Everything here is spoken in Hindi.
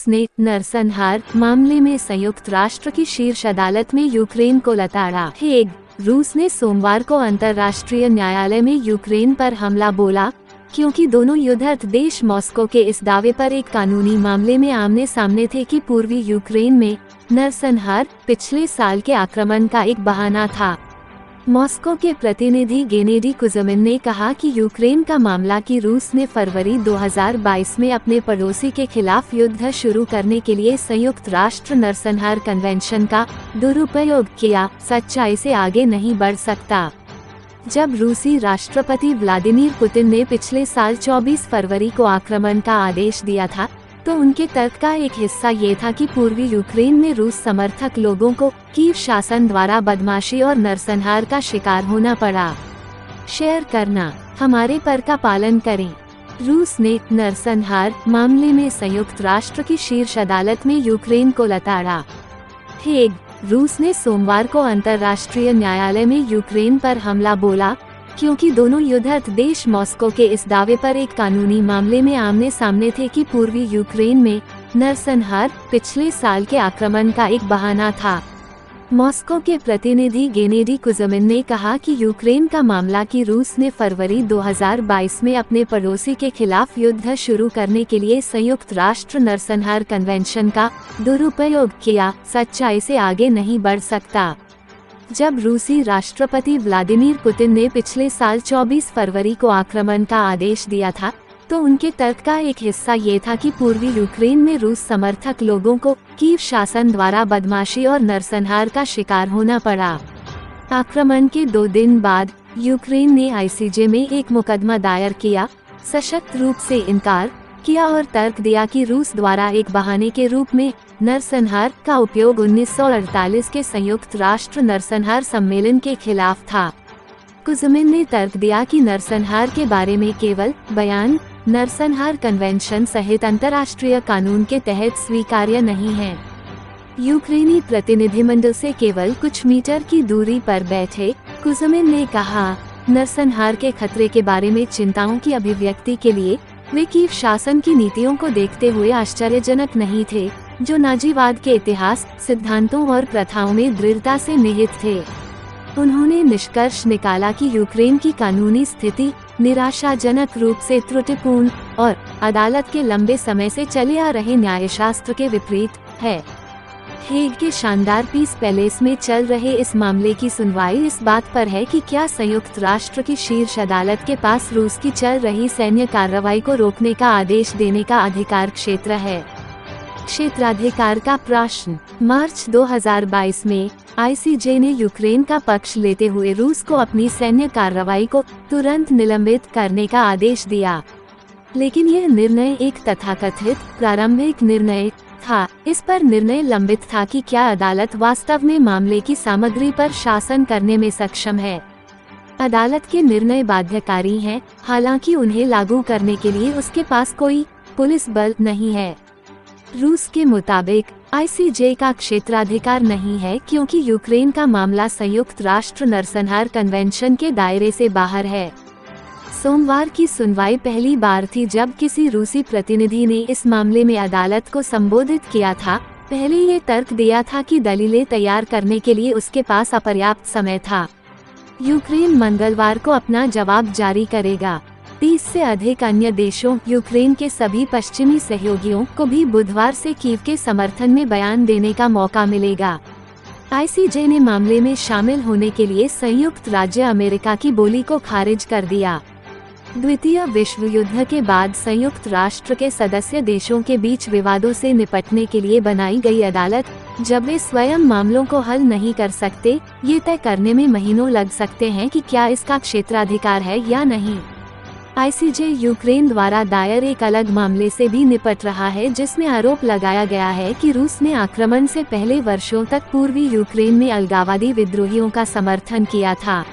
ने नरसंहार मामले में संयुक्त राष्ट्र की शीर्ष अदालत में यूक्रेन को लताड़ा। हेग, रूस ने सोमवार को अंतर्राष्ट्रीय न्यायालय में यूक्रेन पर हमला बोला, क्योंकि दोनों युद्धरत देश मॉस्को के इस दावे पर एक कानूनी मामले में आमने सामने थे कि पूर्वी यूक्रेन में नरसंहार पिछले साल के आक्रमण का एक बहाना था। मॉस्को के प्रतिनिधि गेनेडी कुज़मिन ने कहा कि यूक्रेन का मामला कि रूस ने फरवरी 2022 में अपने पड़ोसी के खिलाफ युद्ध शुरू करने के लिए संयुक्त राष्ट्र नरसंहार कन्वेंशन का दुरुपयोग किया, सच्चाई से आगे नहीं बढ़ सकता। जब रूसी राष्ट्रपति व्लादिमीर पुतिन ने पिछले साल 24 फरवरी को आक्रमण का आदेश दिया था, तो उनके तर्क का एक हिस्सा ये था कि पूर्वी यूक्रेन में रूस समर्थक लोगों को कीव शासन द्वारा बदमाशी और नरसंहार का शिकार होना पड़ा। शेयर करना, हमारे पर का पालन करें। रूस ने नरसंहार मामले में संयुक्त राष्ट्र की शीर्ष अदालत में यूक्रेन को लताड़ा। हेग, रूस ने सोमवार को अंतर्राष्ट्रीय न्यायालय में यूक्रेन पर हमला बोला, क्योंकि दोनों युद्धरत देश मॉस्को के इस दावे पर एक कानूनी मामले में आमने सामने थे कि पूर्वी यूक्रेन में नरसंहार पिछले साल के आक्रमण का एक बहाना था। मॉस्को के प्रतिनिधि गेनेडी कुज़मिन ने कहा कि यूक्रेन का मामला कि रूस ने फरवरी 2022 में अपने पड़ोसी के खिलाफ युद्ध शुरू करने के लिए संयुक्त राष्ट्र नरसंहार कन्वेंशन का दुरुपयोग किया, सच्चाई से आगे नहीं बढ़ सकता। जब रूसी राष्ट्रपति व्लादिमीर पुतिन ने पिछले साल 24 फरवरी को आक्रमण का आदेश दिया था, तो उनके तर्क का एक हिस्सा ये था कि पूर्वी यूक्रेन में रूस समर्थक लोगों को कीव शासन द्वारा बदमाशी और नरसंहार का शिकार होना पड़ा। आक्रमण के 2 दिन बाद यूक्रेन ने आईसीजे में एक मुकदमा दायर किया, सशक्त रूप से इनकार किया और तर्क दिया कि रूस द्वारा एक बहाने के रूप में नरसंहार का उपयोग 1948 के संयुक्त राष्ट्र नरसंहार सम्मेलन के खिलाफ था। कुज़मिन ने तर्क दिया कि नरसंहार के बारे में केवल बयान नरसंहार कन्वेंशन सहित अंतर्राष्ट्रीय कानून के तहत स्वीकार्य नहीं है। यूक्रेनी प्रतिनिधिमंडल से केवल कुछ मीटर की दूरी पर बैठे कुज़मिन ने कहा, नरसंहार के खतरे के बारे में चिंताओं की अभिव्यक्ति के लिए वे कीव शासन की नीतियों को देखते हुए आश्चर्यजनक नहीं थे, जो नाजीवाद के इतिहास, सिद्धांतों और प्रथाओं में दृढ़ता से निहित थे। उन्होंने निष्कर्ष निकाला कि यूक्रेन की कानूनी स्थिति निराशाजनक रूप से त्रुटिपूर्ण और अदालत के लंबे समय से चले आ रहे न्यायशास्त्र के विपरीत है। हेग के शानदार पीस पैलेस में चल रहे इस मामले की सुनवाई इस बात पर है कि क्या संयुक्त राष्ट्र की शीर्ष अदालत के पास रूस की चल रही सैन्य कार्रवाई को रोकने का आदेश देने का अधिकार क्षेत्र है। क्षेत्राधिकार का प्रश्न। मार्च 2022 में आईसीजे ने यूक्रेन का पक्ष लेते हुए रूस को अपनी सैन्य कार्रवाई को तुरंत निलंबित करने का आदेश दिया, लेकिन यह निर्णय एक तथाकथित प्रारंभिक निर्णय था। इस पर निर्णय लंबित था कि क्या अदालत वास्तव में मामले की सामग्री पर शासन करने में सक्षम है। अदालत के निर्णय बाध्यकारी हैं, हालांकि उन्हें लागू करने के लिए उसके पास कोई पुलिस बल नहीं है। रूस के मुताबिक आईसीजे का क्षेत्राधिकार नहीं है, क्योंकि यूक्रेन का मामला संयुक्त राष्ट्र नरसंहार कन्वेंशन के दायरे से बाहर है। सोमवार की सुनवाई पहली बार थी जब किसी रूसी प्रतिनिधि ने इस मामले में अदालत को संबोधित किया था। पहले ये तर्क दिया था कि दलीलें तैयार करने के लिए उसके पास अपर्याप्त समय था। यूक्रेन मंगलवार को अपना जवाब जारी करेगा। 30 से अधिक अन्य देशों, यूक्रेन के सभी पश्चिमी सहयोगियों को भी बुधवार से कीव के समर्थन में बयान देने का मौका मिलेगा। आईसीजे ने मामले में शामिल होने के लिए संयुक्त राज्य अमेरिका की बोली को खारिज कर दिया। द्वितीय विश्व युद्ध के बाद संयुक्त राष्ट्र के सदस्य देशों के बीच विवादों से निपटने के लिए बनाई गई अदालत, जब वे स्वयं मामलों को हल नहीं कर सकते, ये तय करने में महीनों लग सकते हैं कि क्या इसका क्षेत्राधिकार है या नहीं। आईसीजे यूक्रेन द्वारा दायर एक अलग मामले से भी निपट रहा है, जिसमें आरोप लगाया गया है कि रूस ने आक्रमण से पहले वर्षों तक पूर्वी यूक्रेन में अलगाववादी विद्रोहियों का समर्थन किया था।